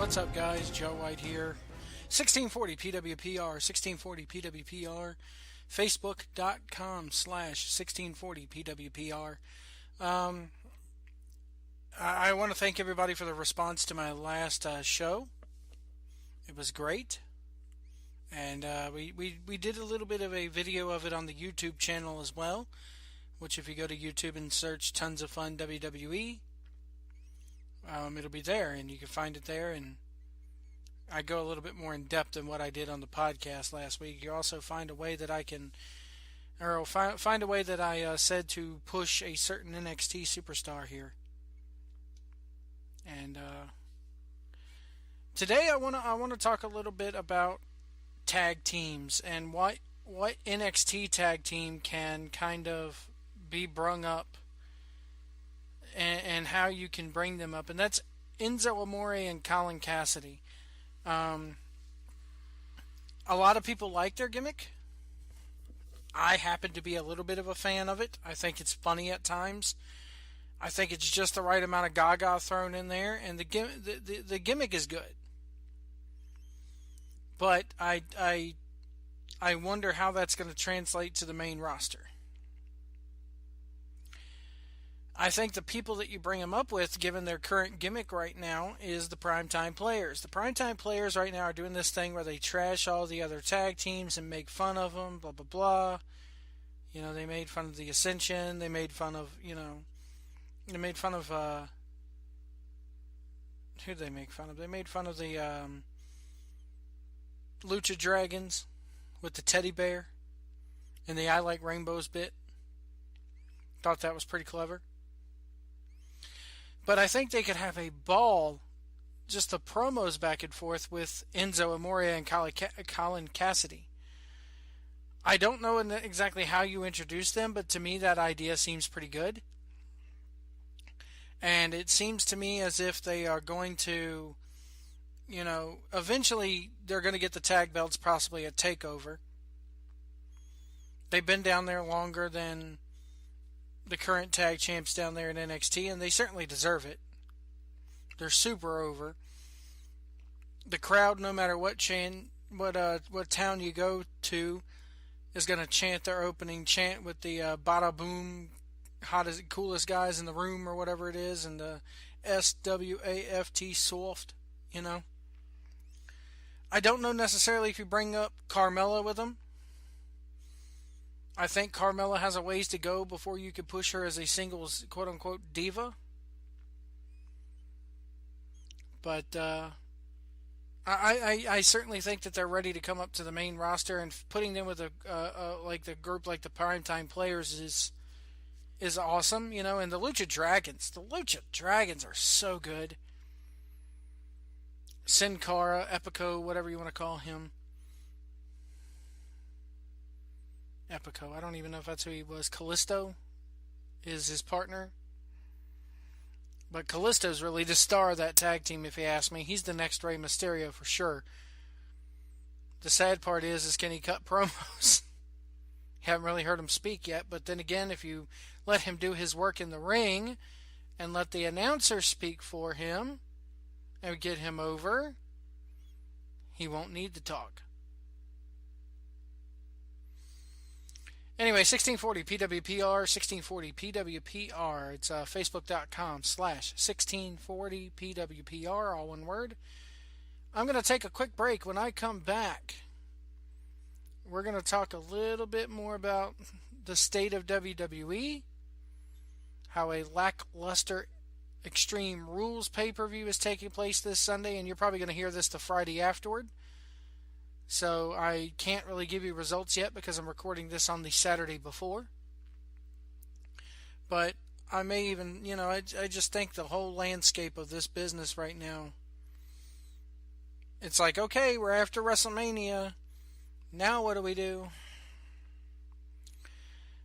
What's up, guys? Joe White here. 1640 PWPR, 1640 PWPR, Facebook.com/1640 PWPR. I want to thank everybody for the response to my last show. It was great. And we did a little bit of a video of it on the YouTube channel as well, which if you go to YouTube and search Tons of Fun WWE, it'll be there, and you can find it there. And I go a little bit more in depth than what I did on the podcast last week. You also find a way that I can, or find a way that I said to push a certain NXT superstar here. And today I want to talk a little bit about tag teams and what NXT tag team can kind of be brung up, and how you can bring them up, and that's Enzo Amore and Colin Cassidy. A lot of people like their gimmick. I happen to be a little bit of a fan of it. I think it's funny at times. I think it's just the right amount of gaga thrown in there, and the gimmick is good. But I wonder how that's going to translate to the main roster. I think the people that you bring them up with, given their current gimmick right now, is the Primetime Players. The Primetime Players right now are doing this thing where they trash all the other tag teams and make fun of them, blah, blah, blah. You know, they made fun of the Ascension. They made fun of, they made fun of, who did they make fun of? They made fun of the Lucha Dragons with the teddy bear and the I Like Rainbows bit. Thought that was pretty clever. But I think they could have a ball, just the promos back and forth with Enzo Amore and Colin Cassidy. I don't know exactly how you introduce them, but to me that idea seems pretty good. And it seems to me as if they are going to, eventually they're going to get the tag belts possibly at TakeOver. They've been down there longer than the current tag champs down there in NXT, and they certainly deserve it. They're super over. The crowd, no matter what town you go to, is going to chant their opening chant with the bada boom, coolest guys in the room, or whatever it is, and the SWAFT soft, I don't know necessarily if you bring up Carmella with them. I think Carmella has a ways to go before you could push her as a singles quote-unquote diva. But I certainly think that they're ready to come up to the main roster, and putting them with the group like the Primetime Players is awesome, and the Lucha Dragons. The Lucha Dragons are so good. Sin Cara, Epico, whatever you want to call him. Epico, I don't even know if that's who he was. Kalisto is his partner. But Kalisto's really the star of that tag team, if you ask me. He's the next Rey Mysterio for sure. The sad part is can he cut promos? Haven't really heard him speak yet, but then again, if you let him do his work in the ring and let the announcer speak for him and get him over, he won't need to talk. Anyway, 1640 PWPR, 1640 PWPR. It's Facebook.com/1640 PWPR, all one word. I'm going to take a quick break. When I come back, we're going to talk a little bit more about the state of WWE, how a lackluster Extreme Rules pay-per-view is taking place this Sunday, and you're probably going to hear this the Friday afterward. So I can't really give you results yet because I'm recording this on the Saturday before. But I may even, I just think the whole landscape of this business right now, it's like, okay, we're after WrestleMania. Now what do we do?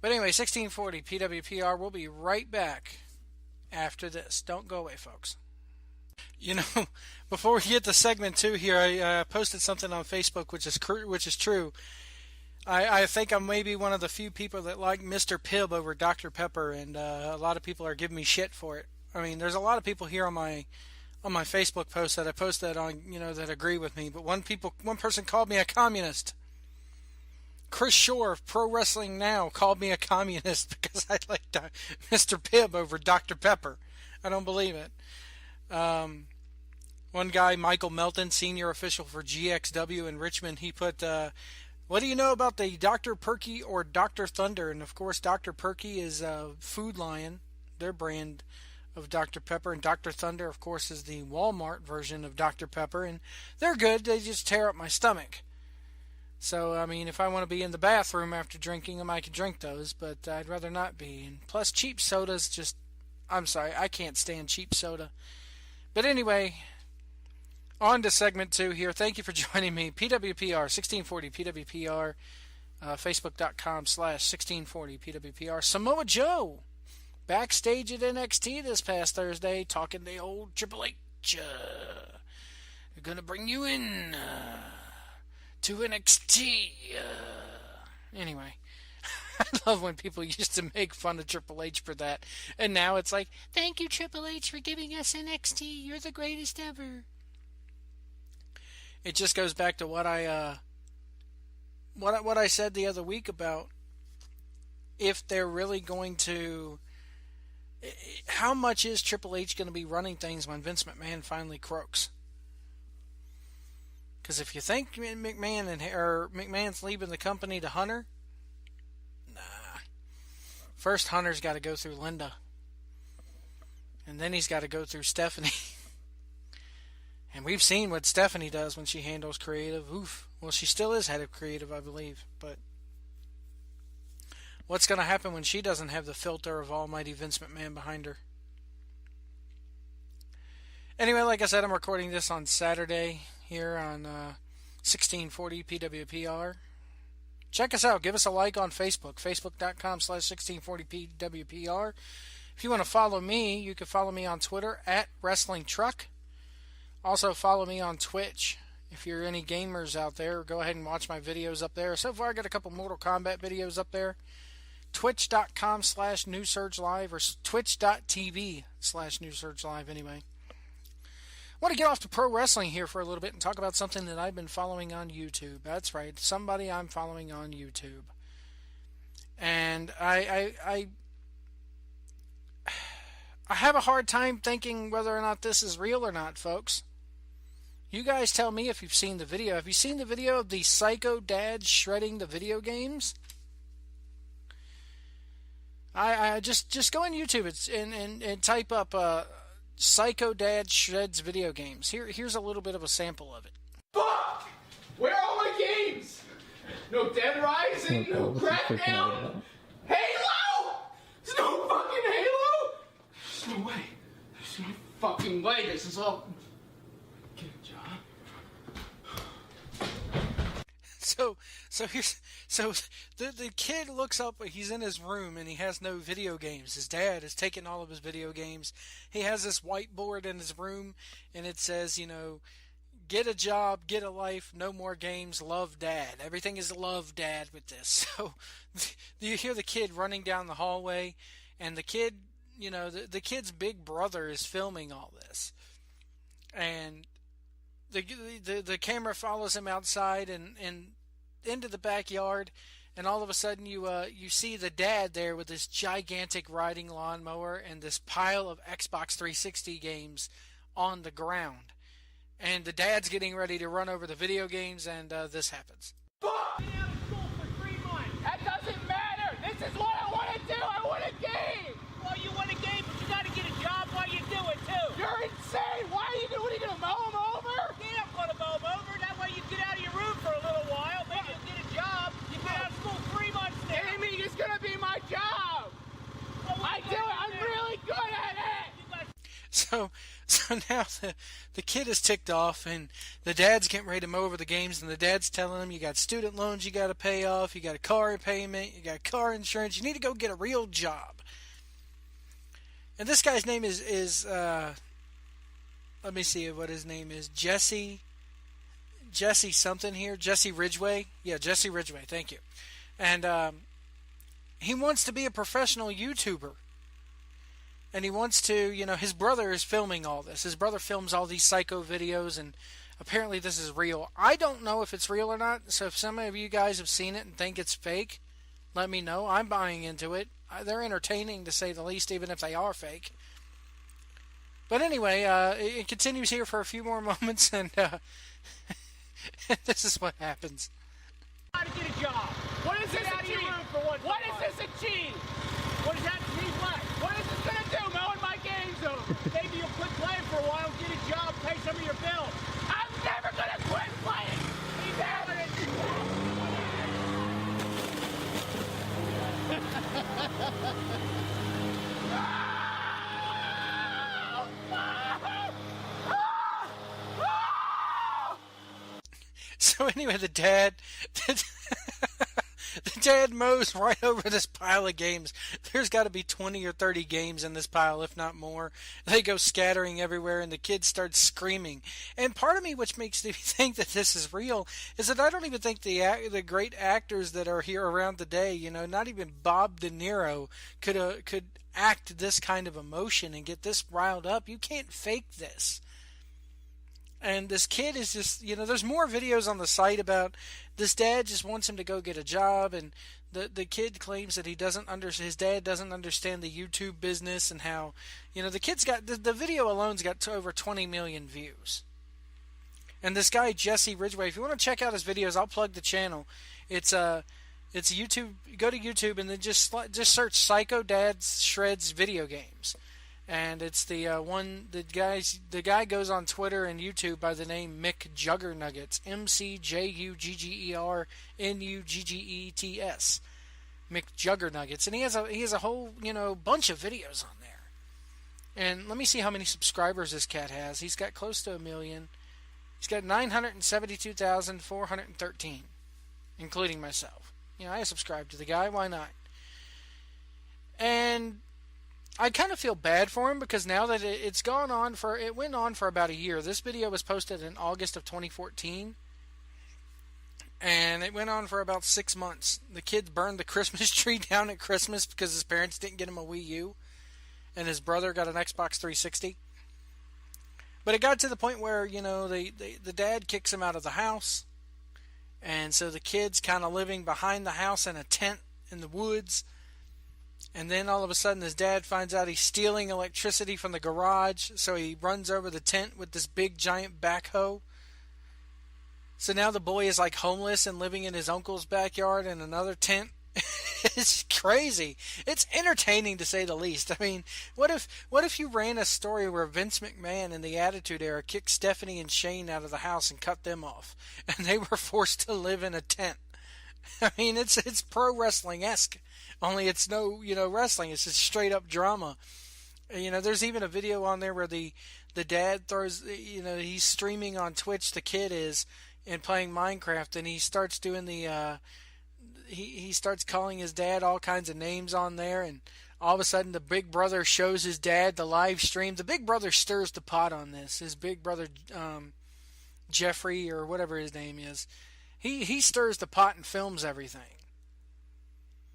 But anyway, 1640 PWPR. We'll be right back after this. Don't go away, folks. Before we get to segment 2 here, I posted something on Facebook, which is true. I think I'm maybe one of the few people that like Mr. Pibb over Dr. Pepper, and a lot of people are giving me shit for it. I mean, there's a lot of people here on on my Facebook post that I posted on, that agree with me. But one person called me a communist. Chris Shore of Pro Wrestling Now called me a communist because I like Mr. Pibb over Dr. Pepper. I don't believe it. One guy, Michael Melton, senior official for GXW in Richmond, he put, what do you know about the Dr. Perky or Dr. Thunder? And of course, Dr. Perky is Food Lion, their brand of Dr. Pepper, and Dr. Thunder, of course, is the Walmart version of Dr. Pepper, and they're good. They just tear up my stomach. So, I mean, if I want to be in the bathroom after drinking them, I can drink those, but I'd rather not be. And plus, cheap soda's just, I'm sorry, I can't stand cheap soda. But anyway, on to segment 2 here. Thank you for joining me. PWPR 1640 PWPR, Facebook.com/1640 PWPR. Samoa Joe, backstage at NXT this past Thursday, talking to old Triple H. They're going to bring you in to NXT. Anyway, I love when people used to make fun of Triple H for that. And now it's like, thank you, Triple H, for giving us NXT. You're the greatest ever. It just goes back to what I said the other week about if they're really going to... How much is Triple H going to be running things when Vince McMahon finally croaks? Because if you think McMahon's leaving the company to Hunter, nah. First, Hunter's got to go through Linda, and then he's got to go through Stephanie. And we've seen what Stephanie does when she handles creative. Oof. Well, she still is head of creative, I believe. But what's going to happen when she doesn't have the filter of almighty Vince McMahon behind her? Anyway, like I said, I'm recording this on Saturday here on 1640 PWPR. Check us out. Give us a like on Facebook, facebook.com/1640 PWPR. If you want to follow me, you can follow me on Twitter at Wrestling Truck. Also, follow me on Twitch. If you're any gamers out there, go ahead and watch my videos up there. So far, I got a couple Mortal Kombat videos up there. Twitch.com/NewSurgeLive or Twitch.tv/NewSurgeLive anyway. I want to get off to pro wrestling here for a little bit and talk about something that I've been following on YouTube. That's right, somebody I'm following on YouTube. And I have a hard time thinking whether or not this is real or not, folks. You guys tell me if you've seen the video. Have you seen the video of the psycho dad shredding the video games? I just go on YouTube and type up Psycho Dad Shreds Video Games. Here's a little bit of a sample of it. Fuck! Where are all my games? No Dead Rising, no Crackdown, Halo! There's no fucking Halo! There's no way. There's no fucking way. This is all... Get a job. So the kid looks up, he's in his room and he has no video games. His dad has taken all of his video games. He has this whiteboard in his room and it says, get a job, get a life, no more games, love dad. Everything is love dad with this. So you hear the kid running down the hallway and the kid, the kid's big brother is filming all this. And the camera follows him outside and into the backyard, and all of a sudden you see the dad there with this gigantic riding lawnmower and this pile of Xbox 360 games on the ground. And the dad's getting ready to run over the video games, and this happens. Fuck! That doesn't matter! This is what I want to do! I want a game! Well, you want a game, but you got to get a job while you do it, too. You're insane! What are you going to mow them over? Yeah, I'm going to mow them over. That way you get out of your room for a little while. Maybe you'll get a job. You've been out of school 3 months now. Gaming is going to be my job! Well, I do it! I'm really good at it! So now the kid is ticked off, and the dad's getting ready to mow over the games, and the dad's telling him, you got student loans you got to pay off, you got a car payment, you got car insurance, you need to go get a real job. And this guy's name is let me see what his name is, Jesse something here, Jesse Ridgway. Yeah, Jesse Ridgway, thank you. And he wants to be a professional YouTuber. and he wants to, his brother is filming all this. His brother films all these psycho videos, and apparently this is real. I don't know if it's real or not, so if some of you guys have seen it and think it's fake, let me know. I'm buying into it. They're entertaining, to say the least, even if they are fake. But anyway, it continues here for a few more moments, and this is what happens. How to get a job? What is this achieve? What is this achieve? What does that achieve what? What is this gonna do? Mowing my games over. Maybe you'll quit playing for a while, get a job, pay some of your bills. I'm never gonna quit playing. So anyway, the dad mows right over this pile of games. There's got to be 20 or 30 games in this pile, if not more. They go scattering everywhere, and the kids start screaming. And part of me, which makes me think that this is real, is that I don't even think the great actors that are here around today, not even Bob De Niro could act this kind of emotion and get this riled up. You can't fake this. And this kid is just, there's more videos on the site about this dad just wants him to go get a job, and the kid claims that his dad doesn't understand the YouTube business, and how, the kid's got, the video alone's got over 20 million views. And this guy, Jesse Ridgway, if you want to check out his videos, I'll plug the channel. It's YouTube. Go to YouTube and then just search Psycho Dad Shreds Video Games. And it's the guy goes on Twitter and YouTube by the name Mick Juggernuggets, McJuggernuggets, Mick Juggernuggets, and he has a whole bunch of videos on there. And let me see how many subscribers this cat has. He's got close to 1 million. He's got 972,413, including myself. I subscribe to the guy. Why not? And I kind of feel bad for him, because now that it went on for about a year. This video was posted in August of 2014, and it went on for about 6 months. The kid burned the Christmas tree down at Christmas because his parents didn't get him a Wii U, and his brother got an Xbox 360. But it got to the point where, the dad kicks him out of the house, and so the kid's kind of living behind the house in a tent in the woods. And then all of a sudden his dad finds out he's stealing electricity from the garage, so he runs over the tent with this big giant backhoe. So now the boy is like homeless and living in his uncle's backyard in another tent. It's crazy. It's entertaining, to say the least. I mean, what if you ran a story where Vince McMahon in the Attitude Era kicked Stephanie and Shane out of the house and cut them off, and they were forced to live in a tent? I mean, it's pro wrestling-esque. Only it's no, wrestling. It's just straight up drama. There's even a video on there where the dad throws, he's streaming on Twitch, the kid is, and playing Minecraft, and he starts doing he starts calling his dad all kinds of names on there, and all of a sudden the big brother shows his dad the live stream. The big brother stirs the pot on this. His big brother, Jeffrey, or whatever his name is, he stirs the pot and films everything.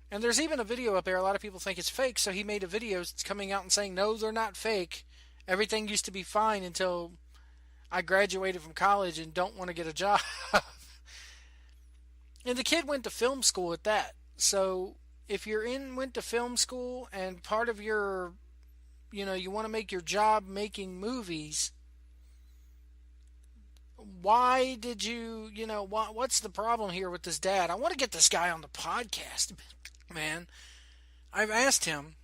And there's even a video up there. A lot of people think it's fake, so he made a video coming out and saying, no, they're not fake. Everything used to be fine until I graduated from college and don't want to get a job. And the kid went to film school at that. So if went to film school and part of your, you want to make your job making movies, why did you, what's the problem here with this dad? I want to get this guy on the podcast. Man, I've asked him.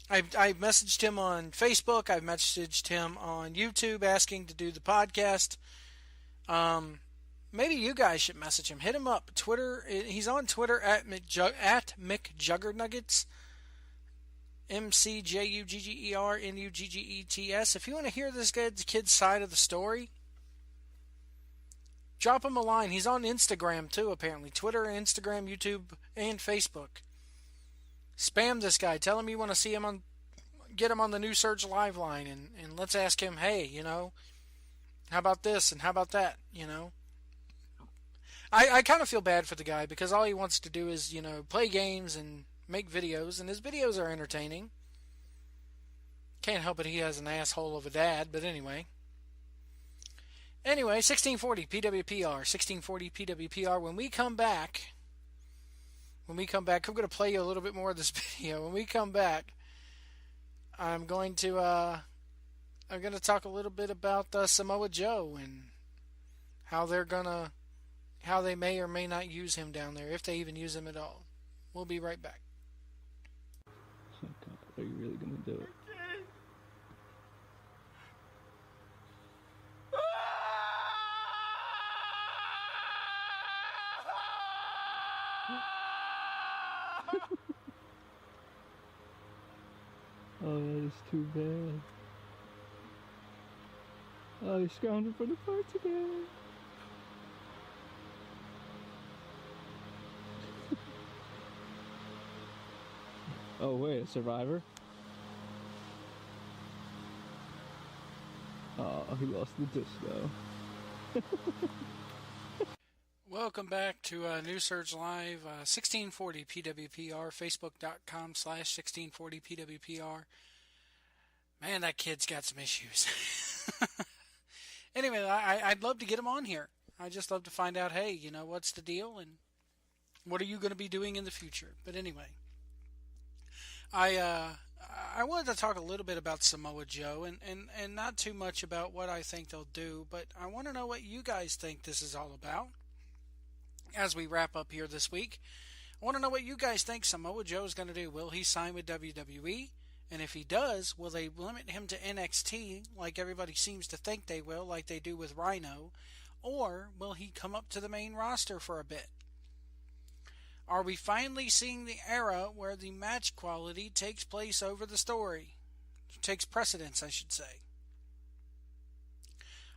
I've messaged him on Facebook. I've messaged him on YouTube asking to do the podcast. Maybe you guys should message him. Hit him up. Twitter. He's on Twitter at McJuggernuggets. McJuggernuggets. If you want to hear this kid's side of the story, drop him a line. He's on Instagram too, apparently. Twitter, Instagram, YouTube, and Facebook. Spam this guy. Tell him you want to see him get him on the New Surge Live line, and let's ask him, hey, how about this and how about that, I kind of feel bad for the guy, because all he wants to do is, play games and make videos, and his videos are entertaining. Can't help it, he has an asshole of a dad, but anyway. Anyway, 1640 PWPR, 1640 PWPR. When we come back, I'm going to play you a little bit more of this video. When we come back, I'm going to talk a little bit about Samoa Joe and how they may or may not use him down there, if they even use him at all. We'll be right back. Oh God, are you really gonna do it? Oh, that is too bad. Oh, he's scrounging for the farts again. Oh wait, a survivor? Oh, he lost the disco. Welcome back to New Surge Live, 1640 PWPR, facebook.com/1640 PWPR. Man, that kid's got some issues. Anyway, I'd love to get him on here. I just love to find out, hey, you know, what's the deal and what are you going to be doing in the future? But anyway, I wanted to talk a little bit about Samoa Joe and not too much about what I think they'll do, but I want to know what you guys think this is all about. As we wrap up here this week, I want to know what you guys think Samoa Joe is going to do. Will he sign with WWE? And if he does, will they limit him to NXT like everybody seems to think they will, like they do with Rhino? Or will he come up to the main roster for a bit? Are we finally seeing the era where the match quality takes place over the story? Takes precedence, I should say.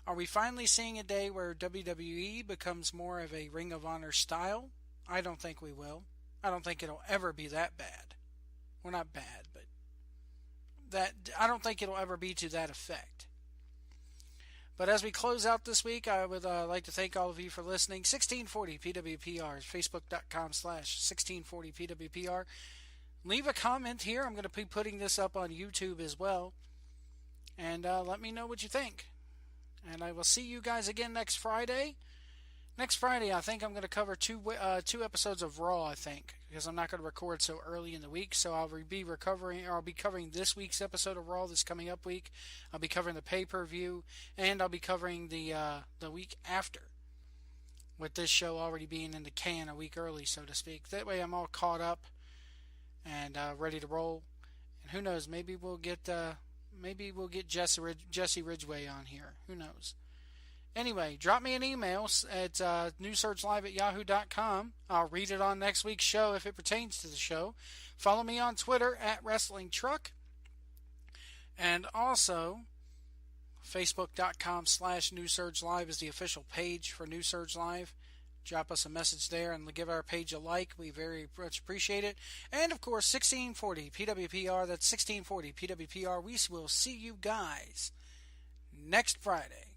Are we finally seeing a day where WWE becomes more of a Ring of Honor style? I don't think we will. I don't think it'll ever be that bad. Well, not bad, but I don't think it'll ever be to that effect. But as we close out this week, I would like to thank all of you for listening. 1640 PWPR, facebook.com/1640 PWPR. Leave a comment here. I'm going to be putting this up on YouTube as well. And let me know what you think. And I will see you guys again next Friday. Next Friday, I think I'm going to cover two episodes of Raw, I think, because I'm not going to record so early in the week. So I'll be covering this week's episode of Raw this coming up week. I'll be covering the pay-per-view, and I'll be covering the week after, with this show already being in the can a week early, so to speak. That way I'm all caught up and ready to roll. And who knows, maybe we'll get Jesse Ridgway on here. Who knows? Anyway, drop me an email at newsurgelive@yahoo.com. I'll read it on next week's show if it pertains to the show. Follow me on Twitter at WrestlingTruck. And also, Facebook.com/NewSurgeLive is the official page for New Surge Live. Drop us a message there and give our page a like. We very much appreciate it. And, of course, 1640 PWPR. That's 1640 PWPR. We will see you guys next Friday.